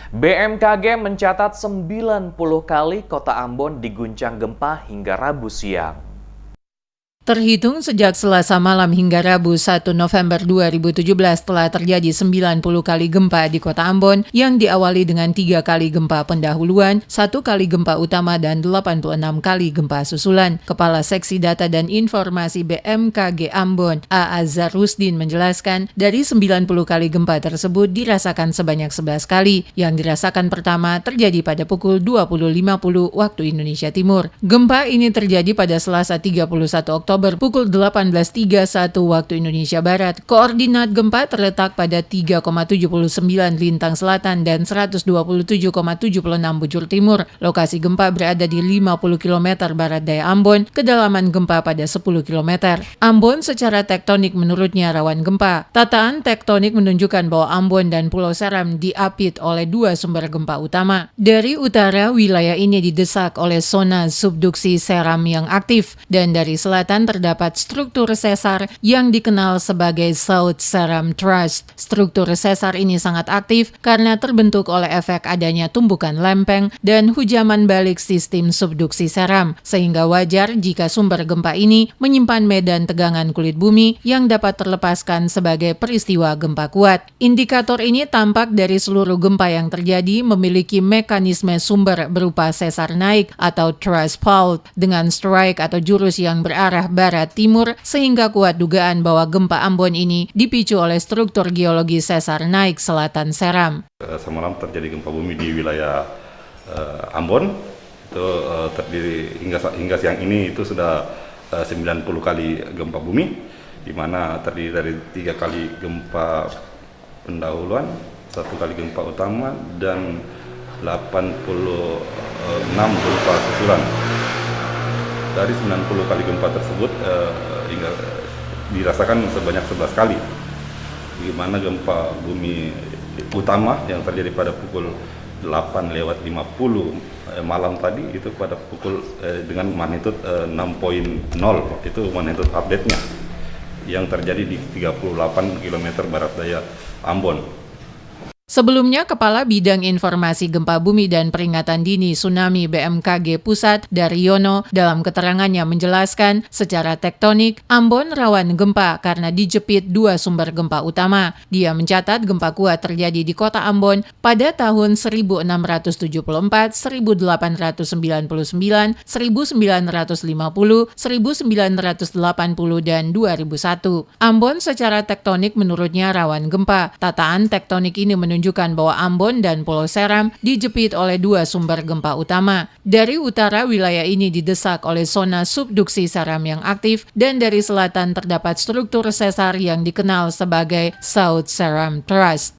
BMKG mencatat 90 kali kota Ambon diguncang gempa hingga Rabu siang. Terhitung sejak Selasa malam hingga Rabu 1 November 2017 telah terjadi 90 kali gempa di kota Ambon yang diawali dengan 3 kali gempa pendahuluan, 1 kali gempa utama dan 86 kali gempa susulan. Kepala Seksi Data dan Informasi BMKG Ambon, A. Azhar Rusdin menjelaskan, dari 90 kali gempa tersebut dirasakan sebanyak 11 kali. Yang dirasakan pertama terjadi pada pukul 20.50 waktu Indonesia Timur. Gempa ini terjadi pada Selasa 31 Oktober pukul 18.31 waktu Indonesia Barat. Koordinat gempa terletak pada 3,79 lintang selatan dan 127,76 bujur timur. Lokasi gempa berada di 50 km barat daya Ambon, kedalaman gempa pada 10 km. Ambon secara tektonik menurutnya rawan gempa. Tataan tektonik menunjukkan bahwa Ambon dan Pulau Seram diapit oleh 2 sumber gempa utama. Dari utara, wilayah ini didesak oleh zona subduksi Seram yang aktif, dan dari selatan terdapat struktur sesar yang dikenal sebagai South Seram Thrust. Struktur sesar ini sangat aktif karena terbentuk oleh efek adanya tumbukan lempeng dan hujaman balik sistem subduksi Seram, sehingga wajar jika sumber gempa ini menyimpan medan tegangan kulit bumi yang dapat terlepaskan sebagai peristiwa gempa kuat. Indikator ini tampak dari seluruh gempa yang terjadi memiliki mekanisme sumber berupa sesar naik atau thrust fault dengan strike atau jurus yang berarah barat-timur, sehingga kuat dugaan bahwa gempa Ambon ini dipicu oleh struktur geologi sesar naik selatan Seram. Semalam terjadi gempa bumi di wilayah Ambon, itu terdiri hingga siang ini itu sudah 90 kali gempa bumi, di mana terdiri dari 3 kali gempa pendahuluan, 1 kali gempa utama, dan 86 gempa susulan. Dari 90 kali gempa tersebut hingga dirasakan sebanyak 11 kali, di mana gempa bumi utama yang terjadi pada pukul 8:50 malam tadi itu pada pukul dengan magnitudo 6.0, itu magnitudo update-nya yang terjadi di 38 km barat daya Ambon. Sebelumnya, Kepala Bidang Informasi Gempa Bumi dan Peringatan Dini Tsunami BMKG Pusat, Daryono, dalam keterangannya menjelaskan, secara tektonik, Ambon rawan gempa karena dijepit 2 sumber gempa utama. Dia mencatat gempa kuat terjadi di kota Ambon pada tahun 1674, 1899, 1950, 1980, dan 2001. Ambon secara tektonik menurutnya rawan gempa. Tataan tektonik ini menunjukkan bahwa Ambon dan Pulau Seram dijepit oleh 2 sumber gempa utama. Dari utara, wilayah ini didesak oleh zona subduksi Seram yang aktif, dan dari selatan terdapat struktur sesar yang dikenal sebagai South Seram Thrust.